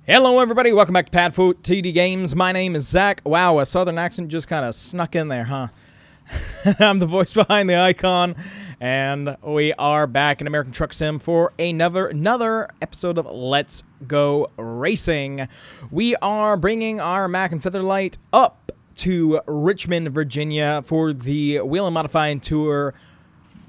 Hello everybody, welcome back to PadFootTD Games. My name is Zach. Wow, a southern accent just kind of snuck in there, huh? I'm the voice behind the icon, and we are back in American Truck Sim for another episode of Let's Go Racing. We are bringing our Mac and Featherlight up to Richmond, Virginia for the Whelen Modifying Tour.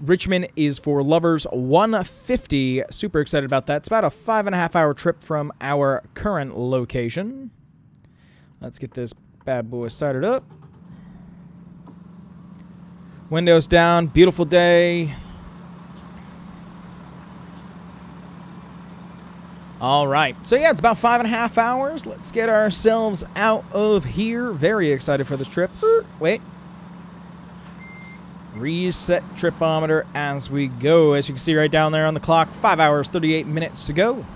Richmond is for Lovers 150. Super excited about that. It's about a 5.5 hour trip from our current location. Let's get this bad boy started up. Windows down. Beautiful day. All right. So yeah, it's about 5.5 hours. Let's get ourselves out of here. Very excited for this trip. Wait. Reset tripometer as we go. As you can see right down there on the clock, 5 hours, 38 minutes to go.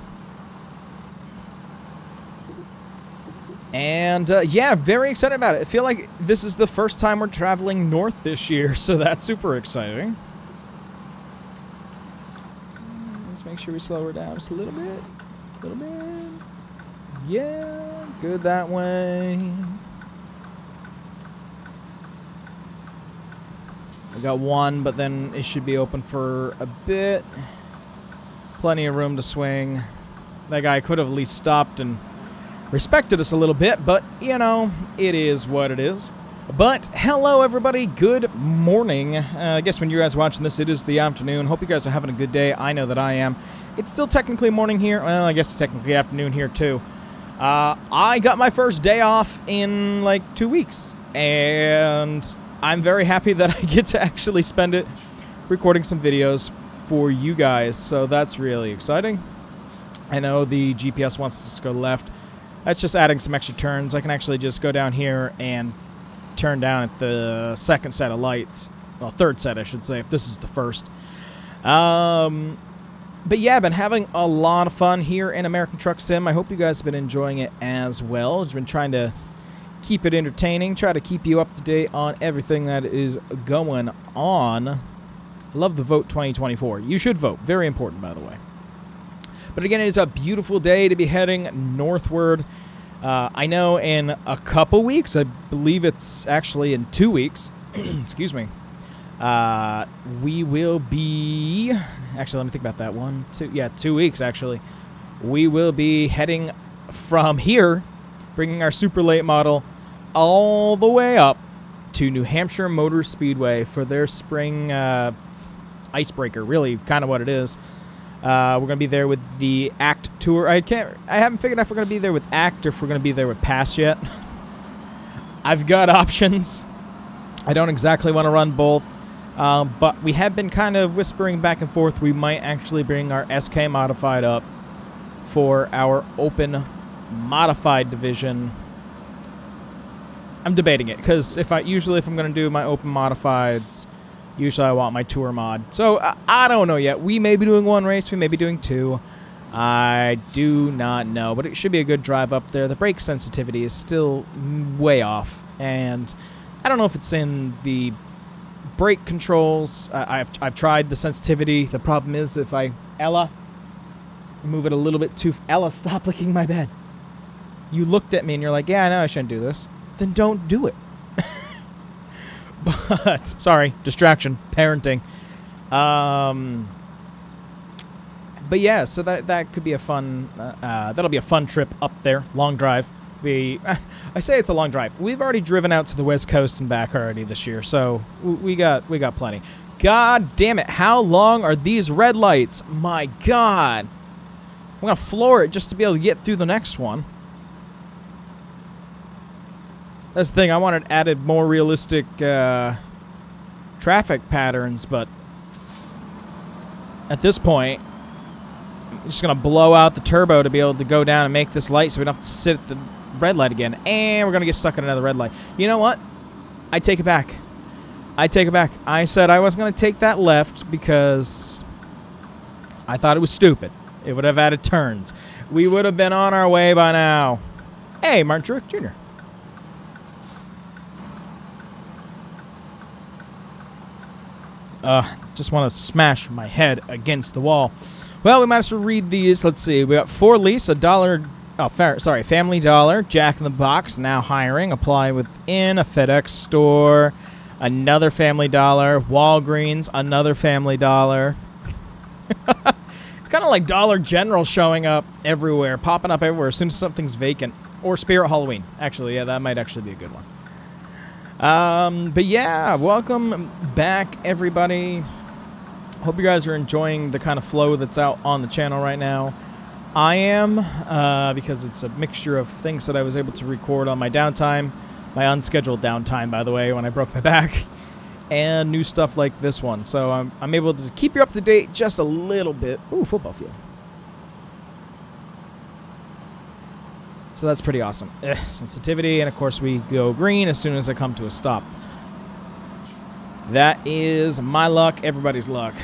And yeah, very excited about it. I feel like this is the first time we're traveling north this year, so that's super exciting. Let's make sure we slow her down just a little bit. A little bit. Yeah, good that way. We got one, but then it should be open for a bit. Plenty of room to swing. That guy could have at least stopped and respected us a little bit, but, you know, it is what it is. But, hello everybody, good morning. I guess when you guys are watching this, it is the afternoon. Hope you guys are having a good day. I know that I am. It's still technically morning here. Well, I guess it's technically afternoon here, too. I got my first day off in, like, 2 weeks. And I'm very happy that I get to actually spend it recording some videos for you guys, so that's really exciting. I know the GPS wants us to go left. That's just adding some extra turns. I can actually just go down here and turn down at the second set of lights. Well, third set, I should say, if this is the first. But yeah, I've been having a lot of fun here in American Truck Sim. I hope you guys have been enjoying it as well. I've been trying to keep it entertaining, try to keep you up to date on everything that is going on. Love the vote 2024. You should vote. Very important, by the way. But again, it is a beautiful day to be heading northward. I know in a couple weeks, I believe it's actually in 2 weeks, excuse me, we will be, actually, let me think about that. 1, 2, yeah, 2 weeks, actually. We will be heading from here, bringing our super late model all the way up to New Hampshire Motor Speedway for their spring icebreaker, really kind of what it is. We're going to be there with the ACT tour. I haven't figured out if we're going to be there with ACT or if we're going to be there with PASS yet. I've got options. I don't exactly want to run both, but we have been kind of whispering back and forth. We might actually bring our SK Modified up for our open modified division. I'm debating it because if I'm going to do my open modifieds, usually I want my tour mod. So I don't know yet. We may be doing one race, we may be doing two. I do not know, but it should be a good drive up there. The brake sensitivity is still way off, and I don't know if it's in the brake controls. I've tried the sensitivity. The problem is if Ella, move it a little bit too. Ella, stop licking my bed. You looked at me and you're like, yeah, I know I shouldn't do this. Then don't do it. But, sorry, distraction, parenting. But yeah, so that could be a fun, that'll be a fun trip up there, long drive. I say it's a long drive. We've already driven out to the West Coast and back already this year, so we got plenty. God damn it, how long are these red lights? My God. I'm going to floor it just to be able to get through the next one. That's the thing, I wanted added more realistic traffic patterns, but at this point, I'm just going to blow out the turbo to be able to go down and make this light so we don't have to sit at the red light again. And we're going to get stuck in another red light. You know what? I take it back. I take it back. I said I wasn't going to take that left because I thought it was stupid. It would have added turns. We would have been on our way by now. Hey, Martin Truex Jr. Just want to smash my head against the wall. Well, we might as well read these. Let's see. We got 4 lease, $1 sorry, Family Dollar, Jack in the Box, now hiring. Apply within a FedEx store. Another Family Dollar. Walgreens, another Family Dollar. It's kind of like Dollar General showing up everywhere, popping up everywhere as soon as something's vacant. Or Spirit Halloween. Actually, yeah, that might actually be a good one. But yeah, welcome back, everybody. Hope you guys are enjoying the kind of flow that's out on the channel right now. I am, because it's a mixture of things that I was able to record on my downtime, my unscheduled downtime, by the way, when I broke my back, and new stuff like this one. So I'm able to keep you up to date just a little bit. Ooh, football field. So that's pretty awesome. Sensitivity, and of course we go green as soon as I come to a stop. That is my luck, everybody's luck.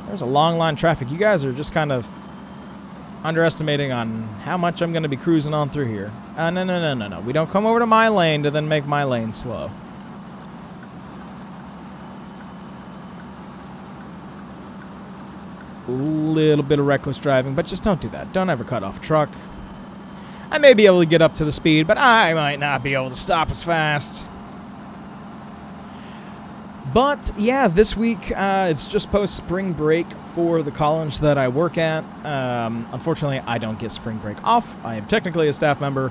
There's a long line of traffic. You guys are just kind of underestimating on how much I'm going to be cruising on through here. No. We don't come over to my lane to then make my lane slow. A little bit of reckless driving, but just don't do that. Don't ever cut off a truck. I may be able to get up to the speed, but I might not be able to stop as fast. But, yeah, this week it's just post-spring break for the college that I work at. Unfortunately, I don't get spring break off. I am technically a staff member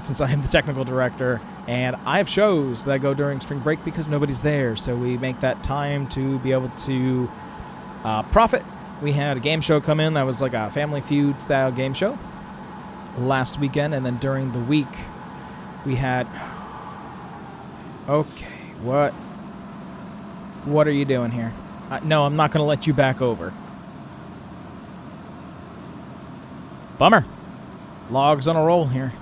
since I am the technical director, and I have shows that go during spring break because nobody's there, so we make that time to be able to profit. We had a game show come in that was like a Family Feud-style game show last weekend, and then during the week we had... Okay, What are you doing here? No, I'm not going to let you back over. Bummer. Logs on a roll here.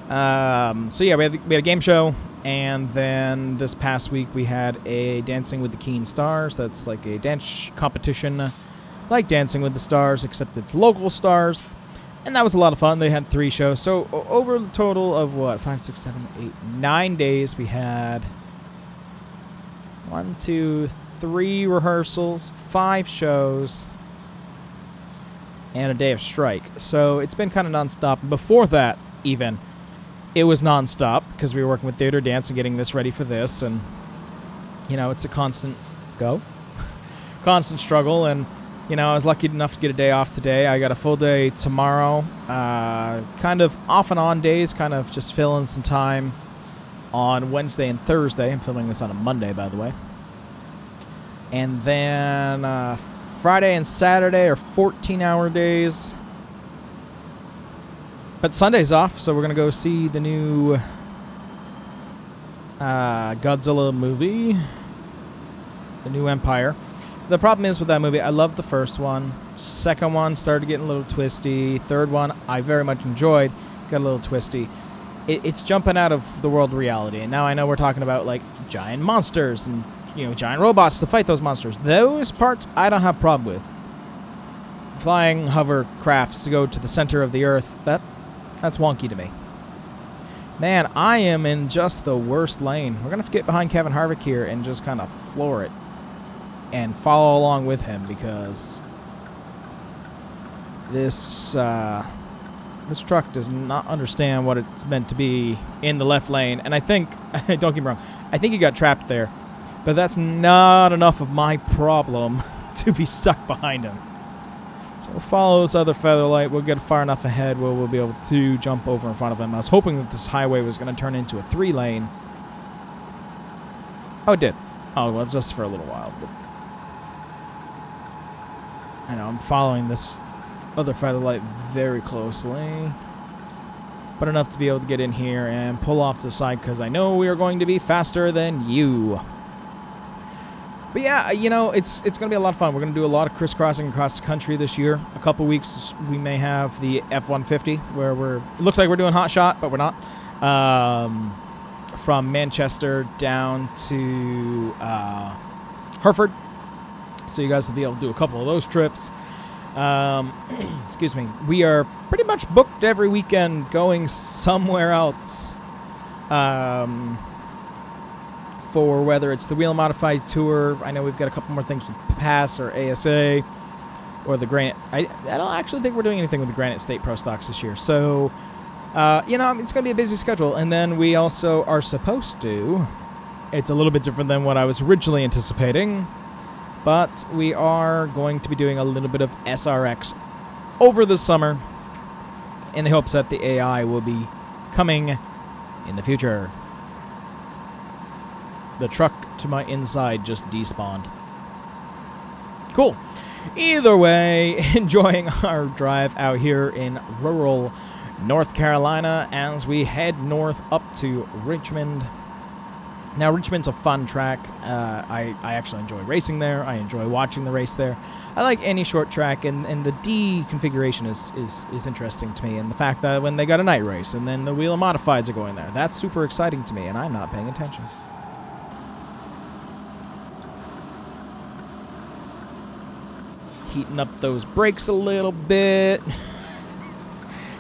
So yeah, we had a game show, and then this past week we had a Dancing with the Keen Stars. That's like a dance competition like Dancing with the Stars, except it's local stars. And that was a lot of fun. They had 3 shows. So over the total of what? 5, 6, 7, 8, 9 days we had 1, 2, 3 rehearsals, 5 shows, and a day of strike. So it's been kind of nonstop. Before that, even, it was nonstop because we were working with theater, dance, and getting this ready for this. And, you know, it's a constant constant struggle. And, you know, I was lucky enough to get a day off today. I got a full day tomorrow. Kind of off and on days, kind of just filling some time on Wednesday and Thursday. I'm filming this on a Monday, by the way. And then Friday and Saturday are 14-hour days. But Sunday's off, so we're going to go see the new Godzilla movie, The New Empire. The problem is with that movie, I loved the first one. Second one started getting a little twisty. Third one, I very much enjoyed. Got a little twisty. It's jumping out of the world reality. And now I know we're talking about, like, giant monsters and, you know, giant robots to fight those monsters. Those parts I don't have a problem with. Flying hovercrafts to go to the center of the Earth, that's wonky to me. Man, I am in just the worst lane. We're going to have to get behind Kevin Harvick here and just kind of floor it and follow along with him, because this truck does not understand what it's meant to be in the left lane. And I think, don't get me wrong, I think he got trapped there. But that's not enough of my problem to be stuck behind him. So we'll follow this other featherlight. We'll get far enough ahead where we'll be able to jump over in front of him. I was hoping that this highway was going to turn into a 3-lane. Oh, it did. Oh, well, just for a little while. But I know, I'm following this other featherlight very closely. But enough to be able to get in here and pull off to the side, because I know we are going to be faster than you. But yeah, you know, it's going to be a lot of fun. We're going to do a lot of crisscrossing across the country this year. A couple weeks we may have the F-150, where it looks like we're doing hot shot, but we're not. From Manchester down to Hereford. So you guys will be able to do a couple of those trips. Excuse me. We are pretty much booked every weekend going somewhere else. For whether it's the Whelen Modified Tour. I know we've got a couple more things with PASS or ASA. or the Granite. I don't actually think we're doing anything with the Granite State Pro Stocks this year. So, you know, it's going to be a busy schedule. And then we also are supposed to, it's a little bit different than what I was originally anticipating, but we are going to be doing a little bit of SRX over the summer in the hopes that the AI will be coming in the future. The truck to my inside just despawned. Cool. Either way, enjoying our drive out here in rural North Carolina as we head north up to Richmond. Now, Richmond's a fun track. I actually enjoy racing there. I enjoy watching the race there. I like any short track, and the D configuration is interesting to me. And the fact that when they got a night race and then the Whelen Modifieds are going there, that's super exciting to me, and I'm not paying attention. Heating up those brakes a little bit.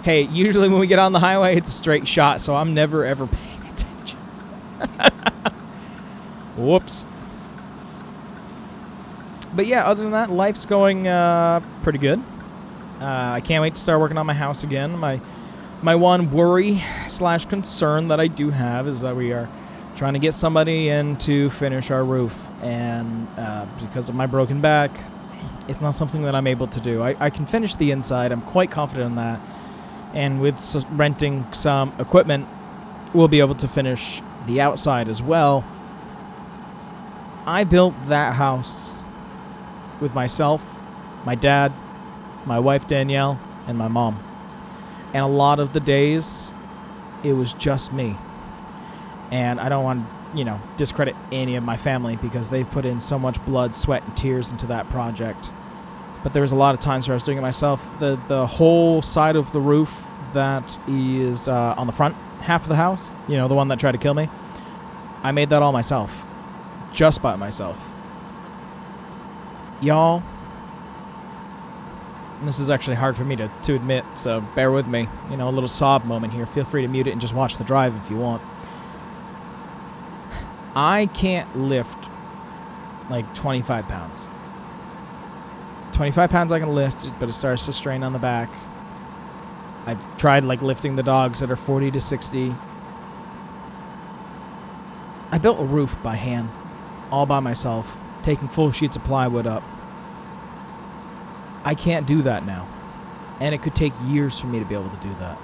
Hey, usually when we get on the highway, it's a straight shot, so I'm never, ever paying attention. Whoops. But yeah, other than that, life's going pretty good. I can't wait to start working on my house again. My one worry / concern that I do have is that we are trying to get somebody in to finish our roof. And because of my broken back, it's not something that I'm able to do. I can finish the inside. I'm quite confident in that. And with renting some equipment, we'll be able to finish the outside as well. I built that house with myself, my dad, my wife Danielle, and my mom. And a lot of the days, it was just me. And I don't want to, you know, discredit any of my family because they've put in so much blood, sweat, and tears into that project. But there was a lot of times where I was doing it myself. The whole side of the roof that is on the front half of the house, you know, the one that tried to kill me, I made that all myself. Just by myself. Y'all, this is actually hard for me to admit, so bear with me. You know, a little sob moment here. Feel free to mute it and just watch the drive if you want. I can't lift like 25 pounds. 25 pounds I can lift, but it starts to strain on the back. I've tried like lifting the dogs that are 40 to 60. I built a roof by hand, all by myself, taking full sheets of plywood up. I can't do that now. And it could take years for me to be able to do that.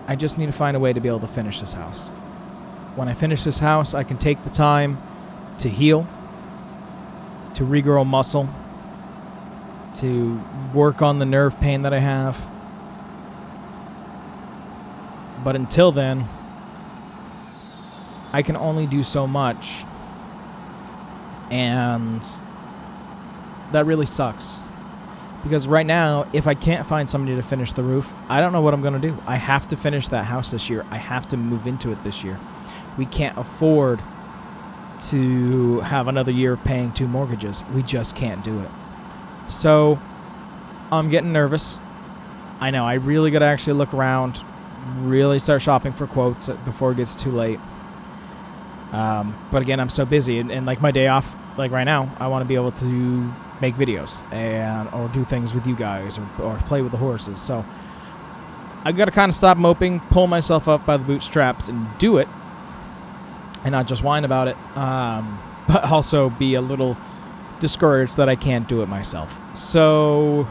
I just need to find a way to be able to finish this house. When I finish this house, I can take the time to heal, to regrow muscle, to work on the nerve pain that I have. But until then, I can only do so much. And that really sucks. Because right now, if I can't find somebody to finish the roof, I don't know what I'm going to do. I have to finish that house this year. I have to move into it this year. We can't afford to have another year of paying 2 mortgages. We just can't do it. So, I'm getting nervous. I know, I really got to actually look around, really start shopping for quotes before it gets too late. But again, I'm so busy, and like my day off, like right now, I want to be able to make videos or do things with you guys or play with the horses. So I've got to kind of stop moping, pull myself up by the bootstraps and do it, and not just whine about it, but also be a little discouraged that I can't do it myself. So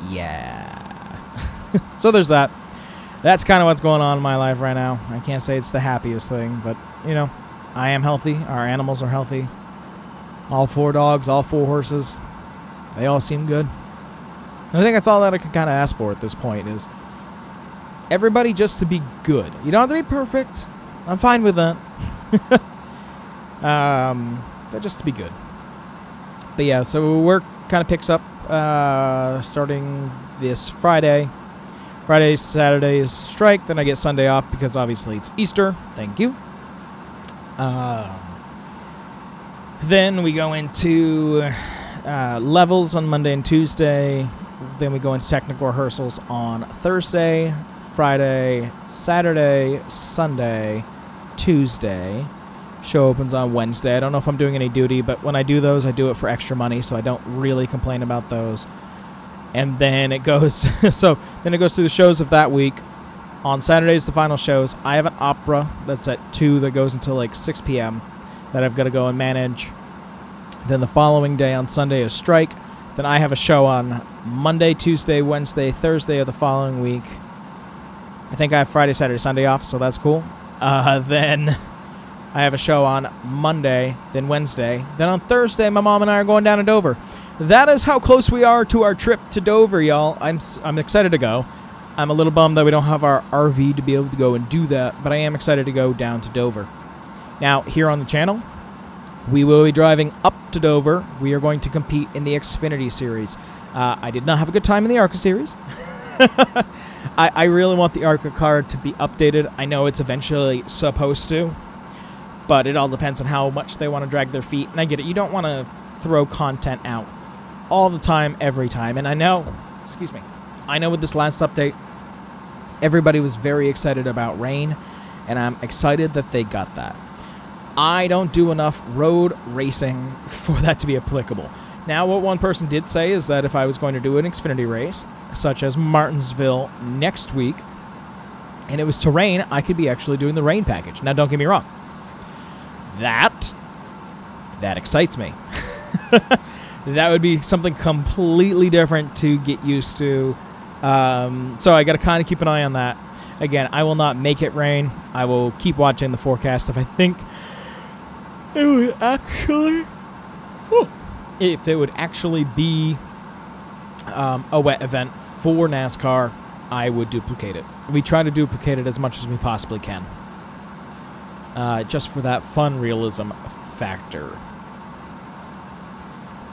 yeah. So there's that. That's kind of what's going on in my life right now. I can't say it's the happiest thing, but you know, I am healthy. Our animals are healthy. All 4 dogs, all 4 horses, they all seem good. And I think that's all that I can kind of ask for at this point is everybody just to be good. You don't have to be perfect. I'm fine with that. But just to be good. But yeah, so work kind of picks up starting this Friday. Friday, Saturday is strike. Then I get Sunday off because obviously it's Easter. Thank you. Then we go into levels on Monday and Tuesday. Then we go into technical rehearsals on Thursday, Friday, Saturday, Sunday, Tuesday. Show opens on Wednesday. I don't know if I'm doing any duty, but when I do those, I do it for extra money, so I don't really complain about those. And then it goes, then it goes through the shows of that week. On Saturdays, the final shows. I have an opera that's at 2 that goes until like 6 p.m. that I've got to go and manage. Then the following day on Sunday is strike. Then I have a show on Monday, Tuesday, Wednesday, Thursday of the following week. I think I have Friday, Saturday, Sunday off, so that's cool. Then I have a show on Monday, then Wednesday. Then on Thursday, my mom and I are going down to Dover. That is how close we are to our trip to Dover, y'all. I'm excited to go. I'm a little bummed that we don't have our RV to be able to go and do that, but I am excited to go down to Dover. Now, here on the channel, we will be driving up to Dover. We are going to compete in the Xfinity Series. I did not have a good time in the ARCA Series. I really want the ARCA car to be updated. I know it's eventually supposed to, but it all depends on how much they want to drag their feet. And I get it. You don't want to throw content out all the time, every time. And I know, excuse me, I know with this last update, everybody was very excited about rain, and I'm excited that they got that. I don't do enough road racing for that to be applicable. Now, what one person did say is that if I was going to do an Xfinity race, such as Martinsville next week, and it was to rain, I could be actually doing the rain package. Now, don't get me wrong. That excites me. That would be something completely different to get used to. So I got to kind of keep an eye on that. Again, I will not make it rain. I will keep watching the forecast. If I think it would actually, if it would actually be a wet event for NASCAR, I would duplicate it. We try to duplicate it as much as we possibly can, just for that fun realism factor.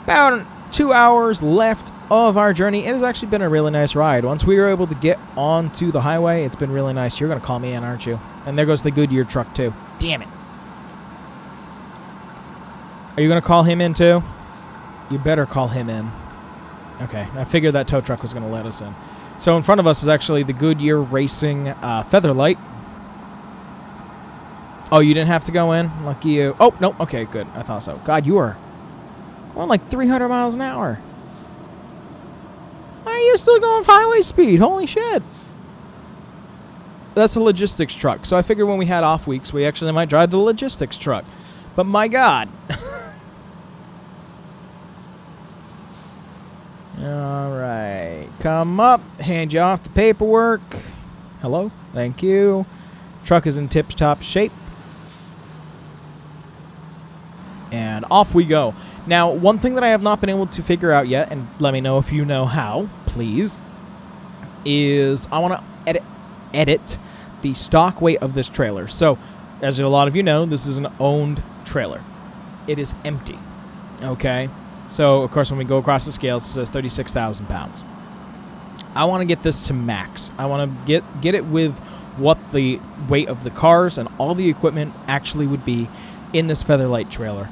About 2 hours left of our journey. It has actually been a really nice ride. Once we were able to get onto the highway, it's been really nice. You're going to call me in, aren't you? And there goes the Goodyear truck, too. Damn it. Are you going to call him in, too? You better call him in. Okay, I figured that tow truck was going to let us in. So in front of us is actually the Goodyear Racing Featherlight. Oh, you didn't have to go in? Lucky you. Oh, no. Okay, good. I thought so. God, you are going like 300 miles an hour. Why are you still going highway speed? Holy shit. That's a logistics truck. So I figured when we had off weeks, we actually might drive the logistics truck. But my God. All right. Come up. Hand you off the paperwork. Hello. Thank you. Truck is in tip-top shape. And off we go. Now, one thing that I have not been able to figure out yet, and let me know if you know how, please, is I want to edit the stock weight of this trailer. So, as a lot of you know, this is an owned trailer. It is empty, okay? So, of course, when we go across the scales, it says 36,000 pounds. I want to get this to max. I want to get it with what the weight of the cars and all the equipment actually would be in this Featherlight trailer,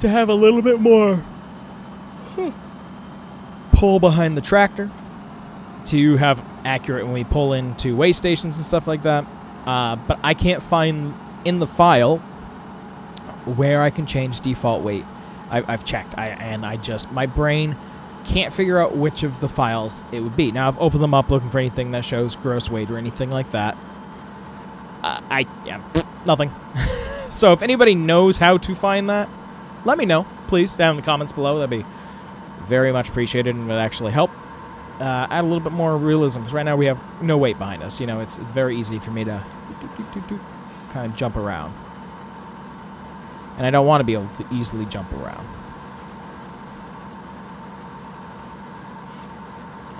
to have a little bit more pull behind the tractor, to have accurate when we pull into weigh stations and stuff like that. But I can't find in the file where I can change default weight. I've checked, and my brain can't figure out which of the files it would be. Now, I've opened them up looking for anything that shows gross weight or anything like that. Nothing. So if anybody knows how to find that, let me know, please, down in the comments below. That'd be very much appreciated and would actually help add a little bit more realism. Because right now we have no weight behind us. You know, it's very easy for me to kind of jump around. And I don't want to be able to easily jump around.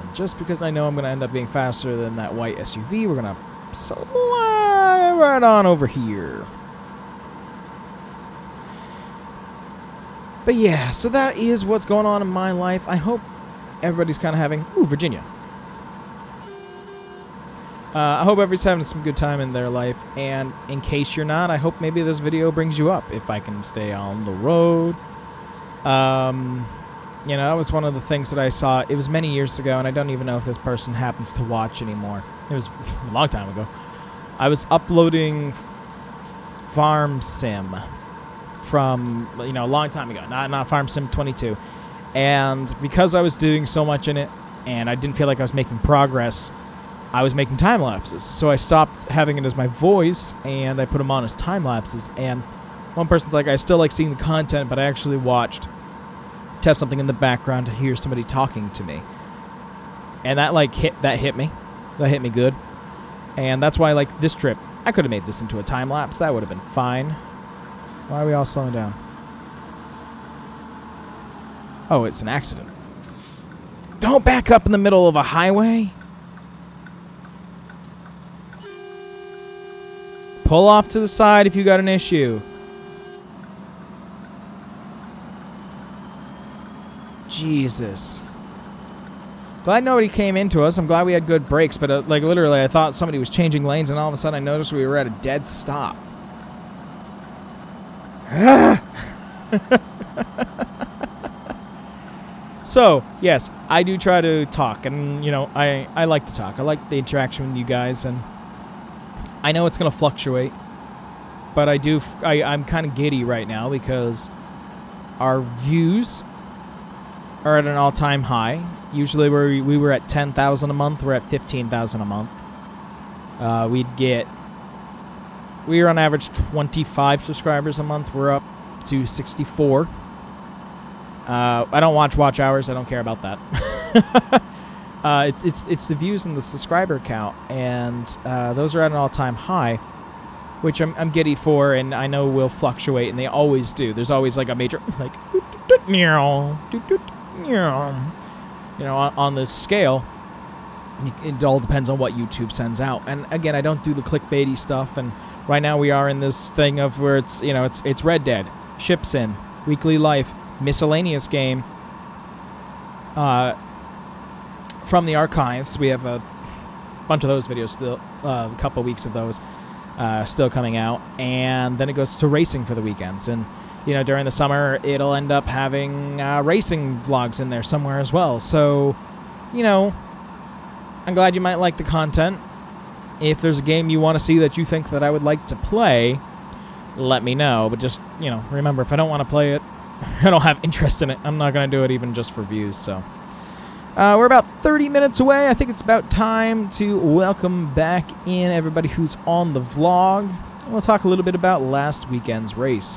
And just because I know I'm going to end up being faster than that white SUV, we're going to slide right on over here. But yeah, so that is what's going on in my life. I hope everybody's kind of having... Ooh, Virginia. I hope everybody's having some good time in their life. And in case you're not, I hope maybe this video brings you up if I can stay on the road. You know, that was one of the things that I saw. It was many years ago, and I don't even know if this person happens to watch anymore. It was a long time ago. I was uploading Farm Sim. from, you know, a long time ago, not Farm Sim 22. And because I was doing so much in it and I didn't feel like I was making progress, I was making time lapses. So I stopped having it as my voice and I put them on as time lapses. And one person's like, I still like seeing the content, but I actually watched to have something in the background to hear somebody talking to me. And that like hit me. That hit me good. And that's why, like, this trip, I could have made this into a time lapse. That would have been fine. Why are we all slowing down? Oh, it's an accident. Don't back up in the middle of a highway. Pull off to the side if you got an issue. Jesus. Glad nobody came into us. I'm glad we had good brakes, but like literally I thought somebody was changing lanes and all of a sudden I noticed we were at a dead stop. So, yes, I do try to talk, and, you know, I like to talk. I like the interaction with you guys, and I know it's going to fluctuate, but I'm kind of giddy right now because our views are at an all-time high. Usually we were at 10,000 a month. We're at 15,000 a month. We were on average 25 subscribers a month. We're up to 64. I don't watch hours. I don't care about that. It's the views and the subscriber count, and those are at an all-time high, which I'm giddy for, and I know will fluctuate, and they always do. There's always like a major like you know, on this scale. It all depends on what YouTube sends out. And again, I don't do the clickbaity stuff, and right now we are in this thing of where it's, you know, it's Red Dead, Ships In, Weekly Life, miscellaneous game from the archives. We have a bunch of those videos still, a couple weeks of those still coming out, and then it goes to racing for the weekends. And you know, during the summer it'll end up having racing vlogs in there somewhere as well. So, you know, I'm glad you might like the content. If there's a game you want to see that you think that I would like to play, let me know. But just, you know, remember, if I don't want to play it, I don't have interest in it, I'm not going to do it even just for views. So we're about 30 minutes away. I think it's about time to welcome back in everybody who's on the vlog. We'll talk a little bit about last weekend's race.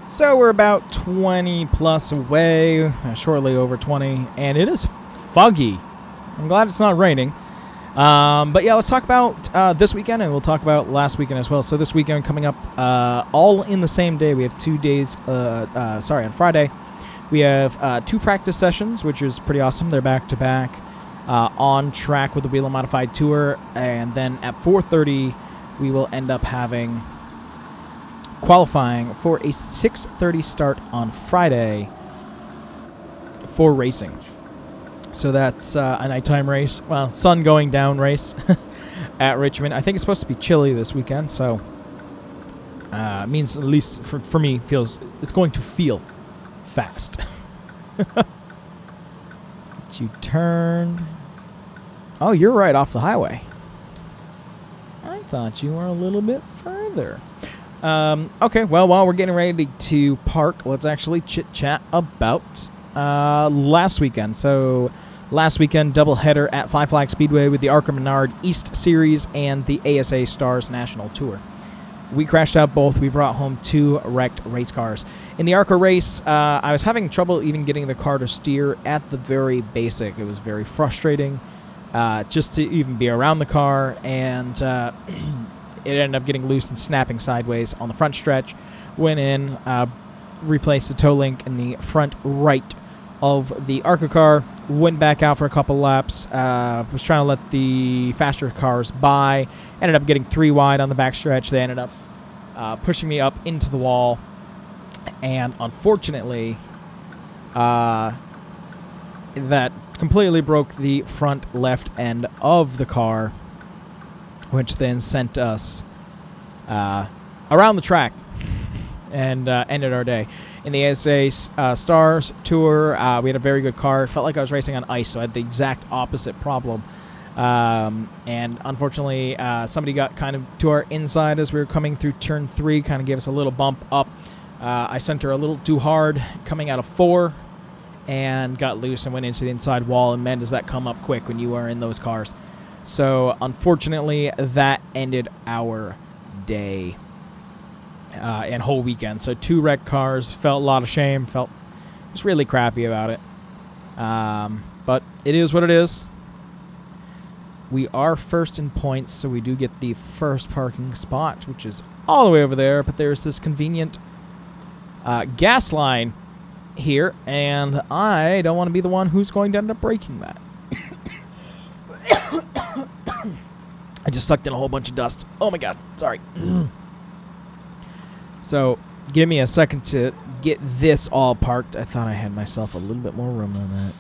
So we're about 20 plus away, shortly over 20, and it is foggy. I'm glad it's not raining. But yeah, let's talk about this weekend, and we'll talk about last weekend as well. So this weekend coming up all in the same day. We have 2 days, on Friday. We have 2 practice sessions, which is pretty awesome. They're back-to-back on track with the Whelen Modified Tour. And then at 4:30, we will end up having qualifying for a 6:30 start on Friday for racing. So that's a nighttime race, well, sun going down race at Richmond. I think it's supposed to be chilly this weekend, so means, at least for me, it's going to feel fast. You turned. Oh, you're right off the highway. I thought you were a little bit further. Okay, well, while we're getting ready to park, let's actually chit-chat about last weekend. So last weekend, doubleheader at Five Flag Speedway with the ARCA Menard East Series and the ASA Stars National Tour. We crashed out both. We brought home 2 wrecked race cars. In the ARCA race, I was having trouble even getting the car to steer at the very basic. It was very frustrating just to even be around the car, and it ended up getting loose and snapping sideways on the front stretch. Went in, replaced the toe link in the front right of the ARCA car, went back out for a couple laps, was trying to let the faster cars by, ended up getting 3 wide on the backstretch. They ended up pushing me up into the wall, and unfortunately that completely broke the front left end of the car, which then sent us around the track and ended our day. In the ASA Stars Tour, we had a very good car. It felt like I was racing on ice, so I had the exact opposite problem. And unfortunately, somebody got kind of to our inside as we were coming through turn 3, kind of gave us a little bump up. I sent her a little too hard coming out of 4 and got loose and went into the inside wall. And man, does that come up quick when you are in those cars. So unfortunately, that ended our day and whole weekend. So 2 wrecked cars. Felt a lot of shame. Felt just really crappy about it. But it is what it is. We are first in points, so we do get the first parking spot, which is all the way over there. But there's this convenient gas line here, and I don't want to be the one who's going to end up breaking that. I just sucked in a whole bunch of dust. Oh my god, sorry. So, give me a second to get this all parked. I thought I had myself a little bit more room than that.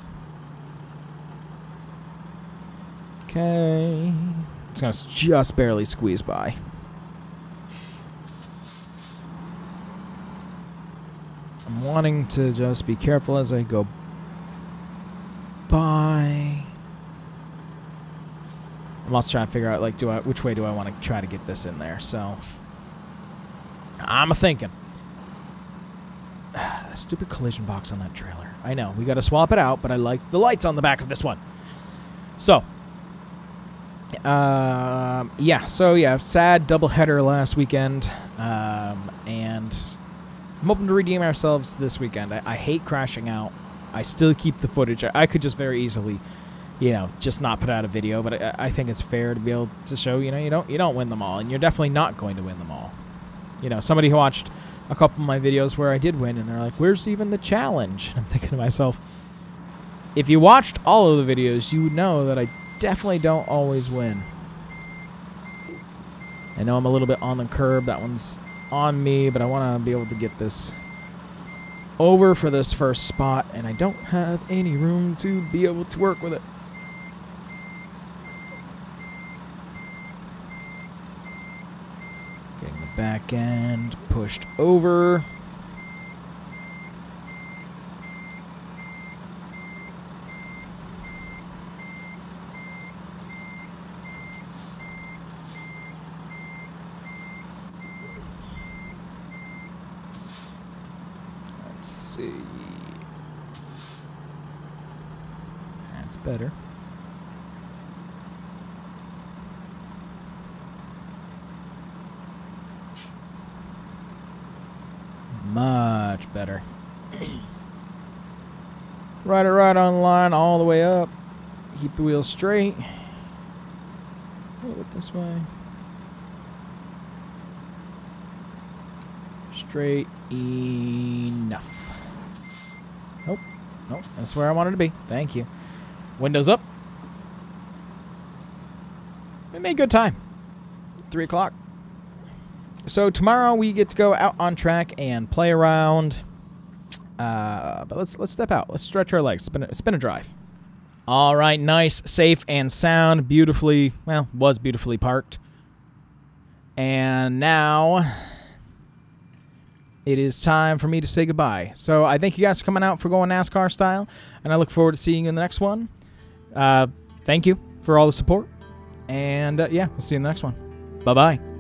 Okay. It's going to just barely squeeze by. I'm wanting to just be careful as I go by. I'm also trying to figure out, like, which way do I want to try to get this in there, so I'm a-thinking. Stupid collision box on that trailer. I know, we got to swap it out, but I like the lights on the back of this one. So, yeah, sad doubleheader last weekend, and I'm hoping to redeem ourselves this weekend. I hate crashing out. I still keep the footage. I could just very easily, you know, just not put out a video, but I think it's fair to be able to show, you know, you don't win them all, and you're definitely not going to win them all. You know, somebody who watched a couple of my videos where I did win, and they're like, where's even the challenge? And I'm thinking to myself, if you watched all of the videos, you would know that I definitely don't always win. I know I'm a little bit on the curb. That one's on me, but I want to be able to get this over for this first spot, and I don't have any room to be able to work with it. Getting the back end pushed over. See. That's better. Much better. Ride it right on the line all the way up. Keep the wheels straight. Move it this way. Straight enough. Nope. Nope. That's where I wanted to be. Thank you. Windows up. We made good time. 3 o'clock. So tomorrow we get to go out on track and play around. But let's step out. Let's stretch our legs. Spin a drive. All right. Nice, safe, and sound. Beautifully, well, was beautifully parked. And now it is time for me to say goodbye. So I thank you guys for coming out for going NASCAR style, and I look forward to seeing you in the next one. Thank you for all the support, and yeah, we'll see you in the next one. Bye-bye.